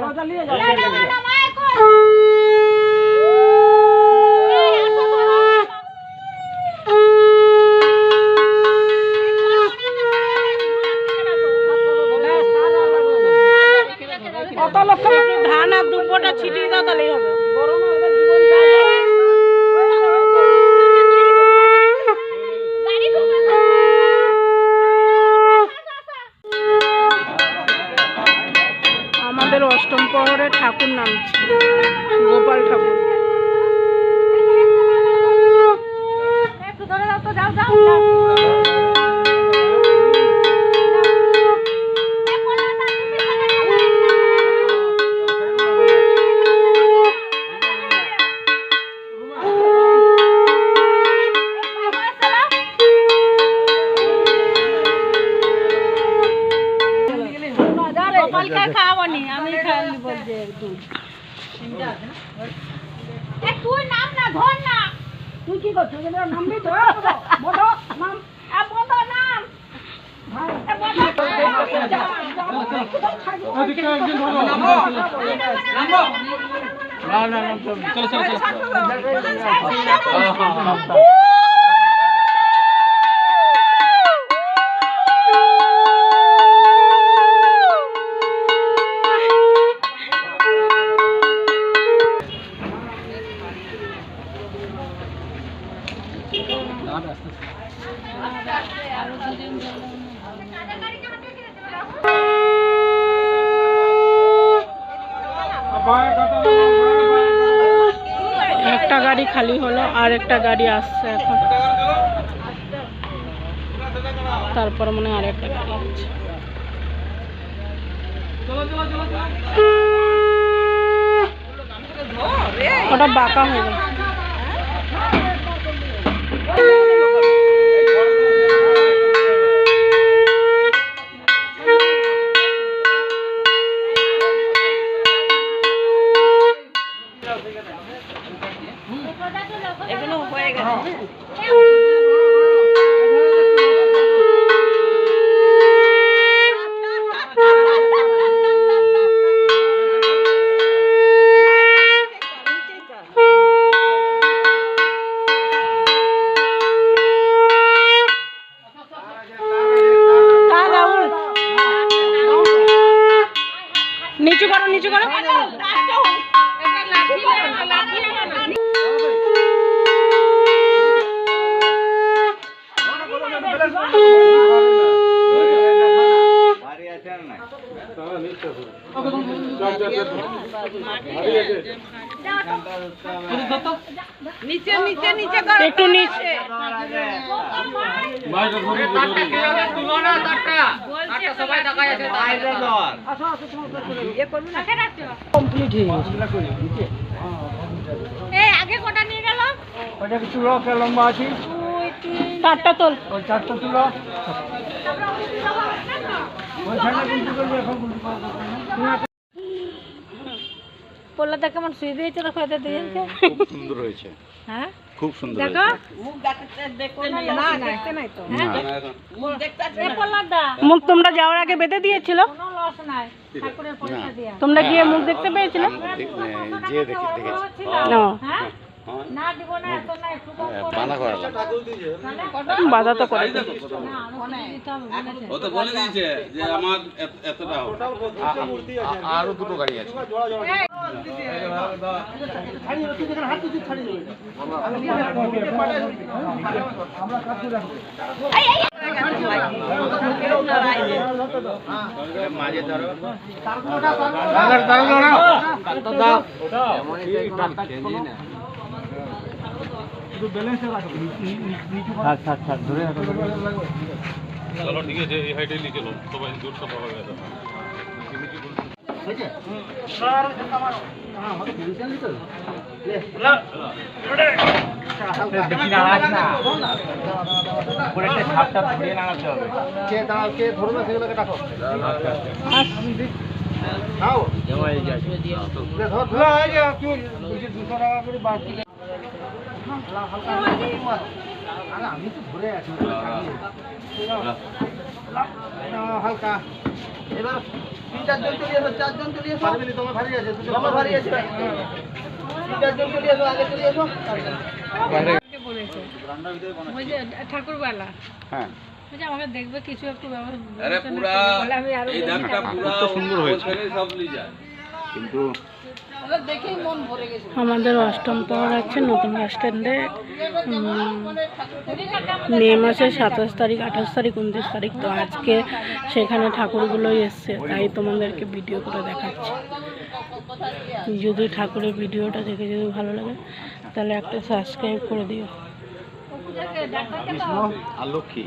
কত লক্ষ ধান আর দুব্বটা ছিটিয়ে দাও তাহলেই হবে। আমাদের অষ্টম প্রহরে ঠাকুর নামছে, গোপাল ঠাকুর। খাওয়ানি আমি খাইনি বলছে দুধ। তুই নাম না ধর না, তুই কি করছিস? নামবি তো বড় নাম, বড় নাম একটা গাড়ি খালি হলো আর একটা গাড়ি আসছে এখন, তারপর মনে হয় আর একটা গাড়ি আছে। ওটা বাঁকা হয়ে গেল। এগুলো হয়ে গেছে। নিচু করো, নিচু করো। নিচে নিচে নিচে করো, একটু নিচে। সবাই টাকা আছে কমপ্লিট হয়ে গেছে। এই আগে কোটা নিয়ে গেল, ওটা কি তুলো কে লম্বা আছে? চারটা তোল, ওই চারটা তুলো। পোলাটা কেমন শুয়ে দিয়েছে দেখো, এতে দিয়েছে খুব সুন্দর হয়েছে। হ্যাঁ খুব সুন্দর দেখো, মুখ দেখতে নাই তো। মুখ দেখতে আছে পোলাটা। মুখ তোমরা যাওয়ার আগে বেঁধে দিয়েছিল? কোনো লস নাই, ঠাকুরের পয়সা দিয়া। তোমরা গিয়ে মুখ দেখতে পেয়েছিলে? যে দেখেছি। হ্যাঁ না দিব না, এত না একটু কম করে বানা করালাম। বাধা তো করে না, ও তো বলে দিয়েছে যে আমার এতটা হবে। আরো দুটো গাড়ি আছে। ছাড়ি তুই দেখেন, হাত তুই ছাড়ি দেবে। আমরা কাজ করে রাখবো। মাঝে ধরো, দাদা দাও না, তো দাও এমনই তো চেঞ্জ না। ব্যালেন্স রাখো, নিচু করো। আচ্ছা আচ্ছা ধরে রাখো। চলো ঠিক আছে, এই হাইটে নিয়ে চলো, সবাই জোর সব হবে দাদা। নিচু করো, ঠিক আছে স্যার। হ্যাঁ আমাদের ডিভিশন নিতে লে না বেশি নাড়াস না, পুরো একটা ছাপটা ধরে নাড়াতে হবে। কে দাঁড়াও, কে ধরবে সেগুলোকে ডাকো। আমি দিই নাও জমাই যায় লে ধর ধর। এই যে তুই 200 টাকা করে বাকি হালকা। এবার 3-4 জন চলে এসো, 4 জন চলে এসো। পারবে না, তোমার ভারী আছে, তোমার ভারী আছে। 3-4 জন চলে এসো, আগে চলে এসো। বলেছে ওই যে ঠাকুরবালা, হ্যাঁ বলছে আমাকে দেখবে কিছু একটু ব্যবস্থা। আরে পুরা আমি আরো এই ধাপটা পুরা সুন্দর হয়েছে। ওখানে সব নিয়ে যায় কিন্তু দেখেই মন ভরে গেছে। আমাদের অষ্টম পাওয়ার আছে নতুন বাস স্ট্যান্ডে মে মাসের 27 তারিখ, 28 তারিখ, 29 তারিখ। তো আজকে সেখানে ঠাকুরগুলোই এসছে, তাই তোমাদেরকে ভিডিও করে দেখাচ্ছি। যদি ঠাকুরের ভিডিওটা দেখে যদি ভালো লাগে তাহলে একটা সাবস্ক্রাইব করে দিও। কৃষ্ণ আর লক্ষ্মী